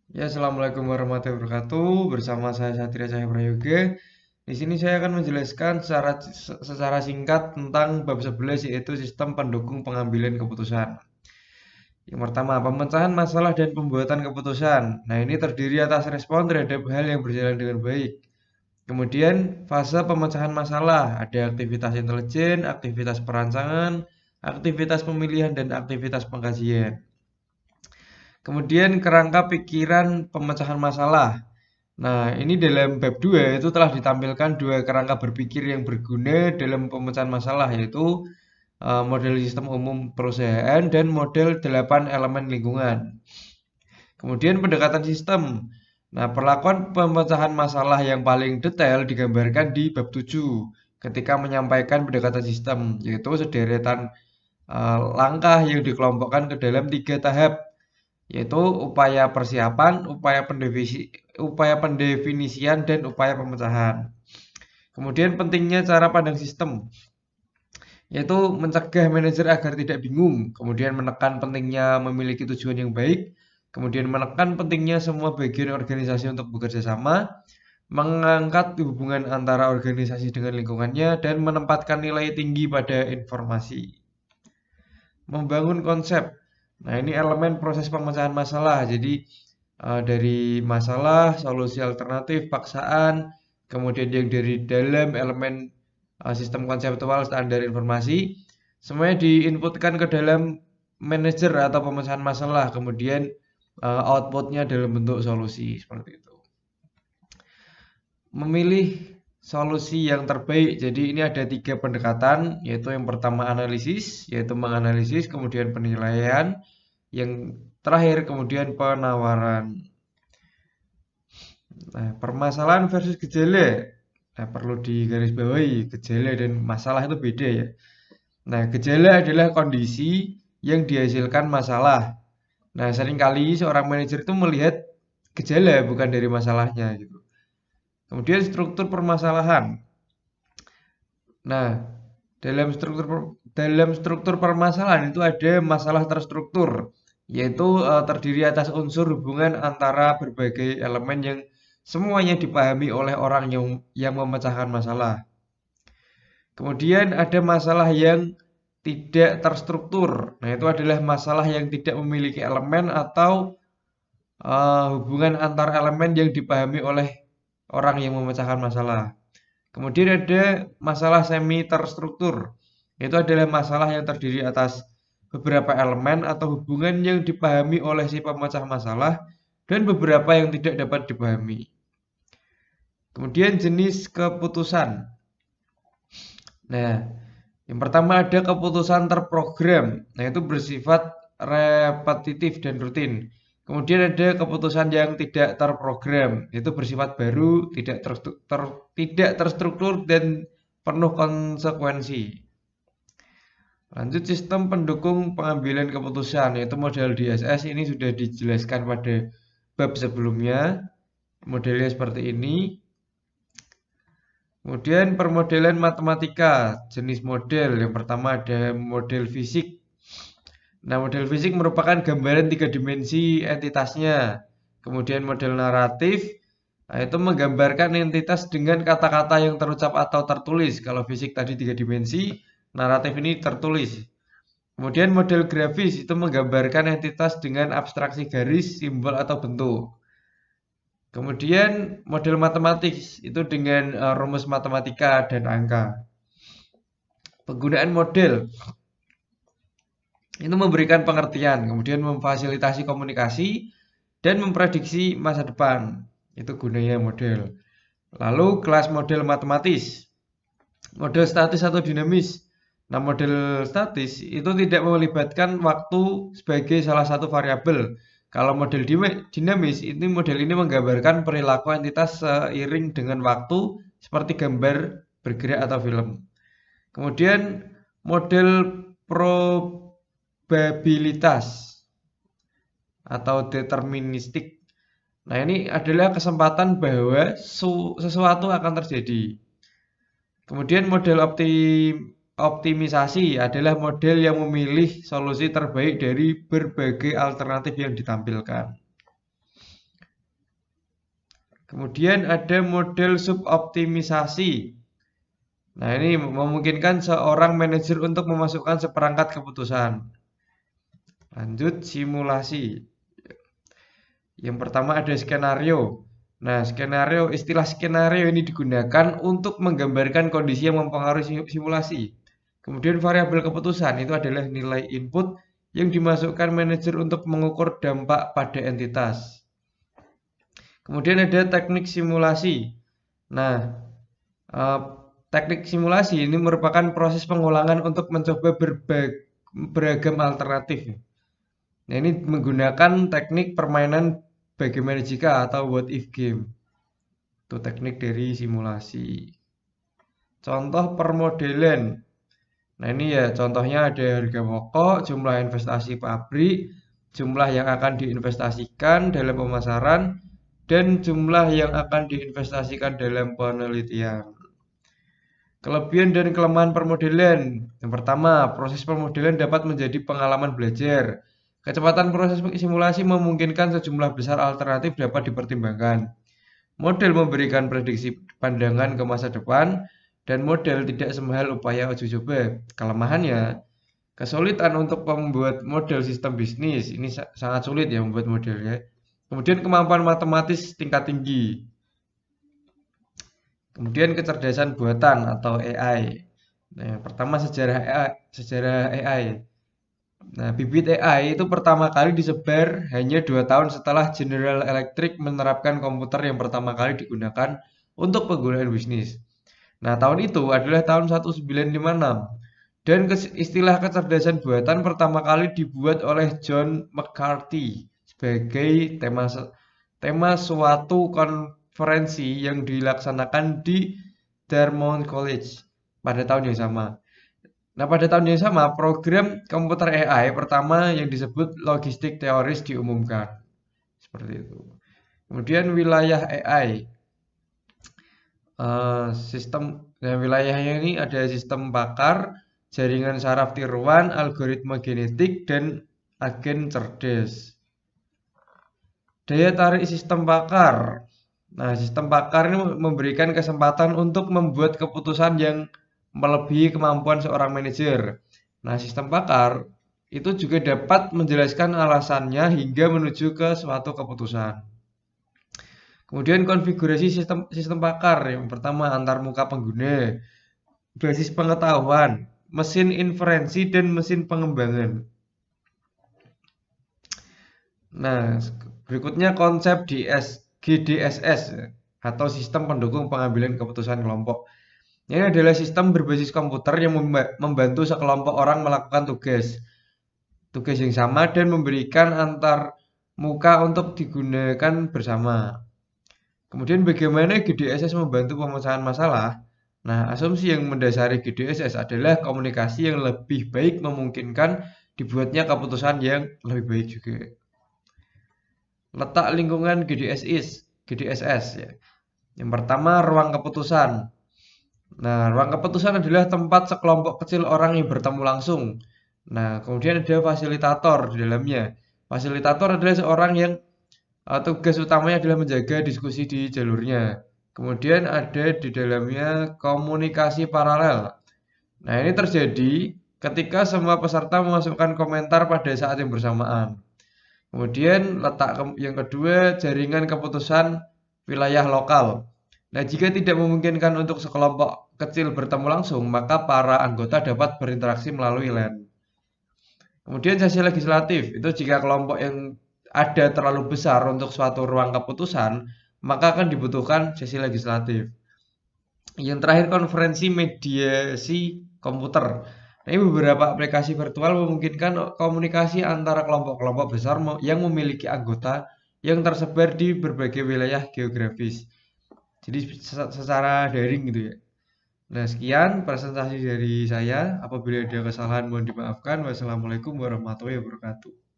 Ya, assalamualaikum warahmatullahi wabarakatuh. Bersama saya Satria Cahya Prayoga. Di sini saya akan menjelaskan secara singkat tentang bab 11 yaitu sistem pendukung pengambilan keputusan. Yang pertama, pemecahan masalah dan pembuatan keputusan. Nah, ini terdiri atas respon terhadap hal yang berjalan dengan baik. Kemudian, fase pemecahan masalah. Ada aktivitas intelijen, aktivitas perancangan, aktivitas pemilihan, dan aktivitas pengkajian. Kemudian kerangka pikiran pemecahan masalah. Nah, ini dalam bab 2 itu telah ditampilkan dua kerangka berpikir yang berguna dalam pemecahan masalah yaitu model sistem umum perusahaan dan model 8 elemen lingkungan. Kemudian pendekatan sistem. Nah, perlakuan pemecahan masalah yang paling detail digambarkan di bab 7 ketika menyampaikan pendekatan sistem yaitu sederetan langkah yang dikelompokkan ke dalam 3 tahap yaitu upaya persiapan, upaya pendefinisian, dan upaya pemecahan. Kemudian pentingnya cara pandang sistem, yaitu mencegah manajer agar tidak bingung, kemudian menekan pentingnya memiliki tujuan yang baik, kemudian menekan pentingnya semua bagian organisasi untuk bekerja sama, mengangkat hubungan antara organisasi dengan lingkungannya, dan menempatkan nilai tinggi pada informasi. Membangun konsep. Nah, ini elemen proses pemecahan masalah. Jadi dari masalah, solusi alternatif, paksaan, kemudian yang dari dalam elemen sistem konseptual standar informasi, semuanya diinputkan ke dalam manajer atau pemecahan masalah, kemudian outputnya dalam bentuk solusi seperti itu. Memilih solusi yang terbaik. Jadi ini ada 3 pendekatan, yaitu yang pertama analisis, yaitu menganalisis, kemudian penilaian, yang terakhir kemudian penawaran. Nah, permasalahan versus gejala. Nah, perlu digarisbawahi, gejala dan masalah itu beda ya. Nah, gejala adalah kondisi yang dihasilkan masalah. Nah, seringkali seorang manajer itu melihat gejala bukan dari masalahnya gitu. Kemudian struktur permasalahan. Nah, dalam struktur permasalahan itu ada masalah terstruktur, yaitu terdiri atas unsur hubungan antara berbagai elemen yang semuanya dipahami oleh orang yang memecahkan masalah. Kemudian ada masalah yang tidak terstruktur. Nah, itu adalah masalah yang tidak memiliki elemen atau hubungan antar elemen yang dipahami oleh orang yang memecahkan masalah. Kemudian ada masalah semi terstruktur. Itu adalah masalah yang terdiri atas beberapa elemen atau hubungan yang dipahami oleh si pemecah masalah dan beberapa yang tidak dapat dipahami. Kemudian jenis keputusan. Nah, yang pertama ada keputusan terprogram. Nah, itu bersifat repetitif dan rutin. Kemudian ada keputusan yang tidak terprogram, itu bersifat baru, tidak terstruktur dan penuh konsekuensi. Lanjut sistem pendukung pengambilan keputusan, yaitu model DSS ini sudah dijelaskan pada bab sebelumnya. Modelnya seperti ini. Kemudian permodelan matematika, jenis model. Yang pertama ada model fisik. Nah, model fisik merupakan gambaran 3 dimensi entitasnya. Kemudian model naratif, nah itu menggambarkan entitas dengan kata-kata yang terucap atau tertulis. Kalau fisik tadi 3 dimensi, naratif ini tertulis. Kemudian model grafis itu menggambarkan entitas dengan abstraksi garis, simbol, atau bentuk. Kemudian model matematis itu dengan rumus matematika dan angka. Penggunaan model itu memberikan pengertian, kemudian memfasilitasi komunikasi dan memprediksi masa depan. Itu gunanya model. Lalu kelas model matematis. Model statis atau dinamis. Nah, model statis itu tidak melibatkan waktu sebagai salah satu variabel. Kalau model dinamis, ini model ini menggambarkan perilaku entitas seiring dengan waktu seperti gambar bergerak atau film. Kemudian model probabilitas atau deterministik. Nah, ini adalah kesempatan bahwa sesuatu akan terjadi. Kemudian model optimisasi adalah model yang memilih solusi terbaik dari berbagai alternatif yang ditampilkan. Kemudian ada model suboptimisasi. Nah, ini memungkinkan seorang manajer untuk memasukkan seperangkat keputusan. Lanjut, simulasi. Yang pertama ada skenario. Nah, istilah skenario ini digunakan untuk menggambarkan kondisi yang mempengaruhi simulasi. Kemudian variabel keputusan itu adalah nilai input yang dimasukkan manajer untuk mengukur dampak pada entitas. Kemudian ada teknik simulasi. Nah, eh, teknik simulasi ini merupakan proses pengulangan untuk mencoba beragam alternatif. Nah, ini menggunakan teknik permainan bagaimana jika atau what if game. Itu teknik dari simulasi. Contoh permodelan. Nah, ini ya contohnya ada harga pokok, jumlah investasi pabrik, jumlah yang akan diinvestasikan dalam pemasaran, dan jumlah yang akan diinvestasikan dalam penelitian. Kelebihan dan kelemahan permodelan. Yang pertama, proses permodelan dapat menjadi pengalaman belajar. Kecepatan proses simulasi memungkinkan sejumlah besar alternatif dapat dipertimbangkan. Model memberikan prediksi pandangan ke masa depan, dan model tidak semahal upaya uji coba. Kelemahannya, kesulitan untuk membuat model sistem bisnis. Ini sangat sulit ya membuat modelnya. Kemudian kemampuan matematis tingkat tinggi. Kemudian kecerdasan buatan atau AI. Nah, yang pertama sejarah AI. Nah, bibit AI itu pertama kali disebar hanya 2 tahun setelah General Electric menerapkan komputer yang pertama kali digunakan untuk penggunaan bisnis. Nah, tahun itu adalah tahun 1956. Dan istilah kecerdasan buatan pertama kali dibuat oleh John McCarthy sebagai tema suatu konferensi yang dilaksanakan di Dartmouth College pada tahun yang sama. Nah, pada tahun yang sama, program komputer AI pertama yang disebut logistik teoris diumumkan. Seperti itu. Kemudian wilayah AI. Wilayahnya ini ada sistem bakar, jaringan saraf tiruan, algoritma genetik, dan agen cerdas. Daya tarik sistem bakar. Nah, sistem bakar ini memberikan kesempatan untuk membuat keputusan yang melebihi kemampuan seorang manajer. Nah, sistem bakar itu juga dapat menjelaskan alasannya hingga menuju ke suatu keputusan. Kemudian konfigurasi sistem bakar. Yang pertama antarmuka pengguna, basis pengetahuan, mesin inferensi, dan mesin pengembangan. Nah, berikutnya konsep GDSS atau sistem pendukung pengambilan keputusan kelompok. Ini adalah sistem berbasis komputer yang membantu sekelompok orang melakukan tugas yang sama dan memberikan antar muka untuk digunakan bersama. Kemudian bagaimana GDSS membantu pemecahan masalah? Nah, asumsi yang mendasari GDSS adalah komunikasi yang lebih baik memungkinkan dibuatnya keputusan yang lebih baik juga. Letak lingkungan GDSS ya. Yang pertama, ruang keputusan. Nah, ruang keputusan adalah tempat sekelompok kecil orang yang bertemu langsung. Nah, kemudian ada fasilitator di dalamnya. Fasilitator adalah seorang yang tugas utamanya adalah menjaga diskusi di jalurnya. Kemudian ada di dalamnya komunikasi paralel. Nah, ini terjadi ketika semua peserta memasukkan komentar pada saat yang bersamaan. Kemudian letak yang kedua, jaringan keputusan wilayah lokal. Nah, jika tidak memungkinkan untuk sekelompok kecil bertemu langsung, maka para anggota dapat berinteraksi melalui LAN. Kemudian sesi legislatif, itu jika kelompok yang ada terlalu besar untuk suatu ruang keputusan, maka akan dibutuhkan sesi legislatif. Yang terakhir konferensi mediasi komputer. Nah, ini beberapa aplikasi virtual memungkinkan komunikasi antara kelompok-kelompok besar yang memiliki anggota yang tersebar di berbagai wilayah geografis. Jadi secara daring gitu ya. Nah, sekian presentasi dari saya. Apabila ada kesalahan mohon dimaafkan. Wassalamualaikum warahmatullahi wabarakatuh.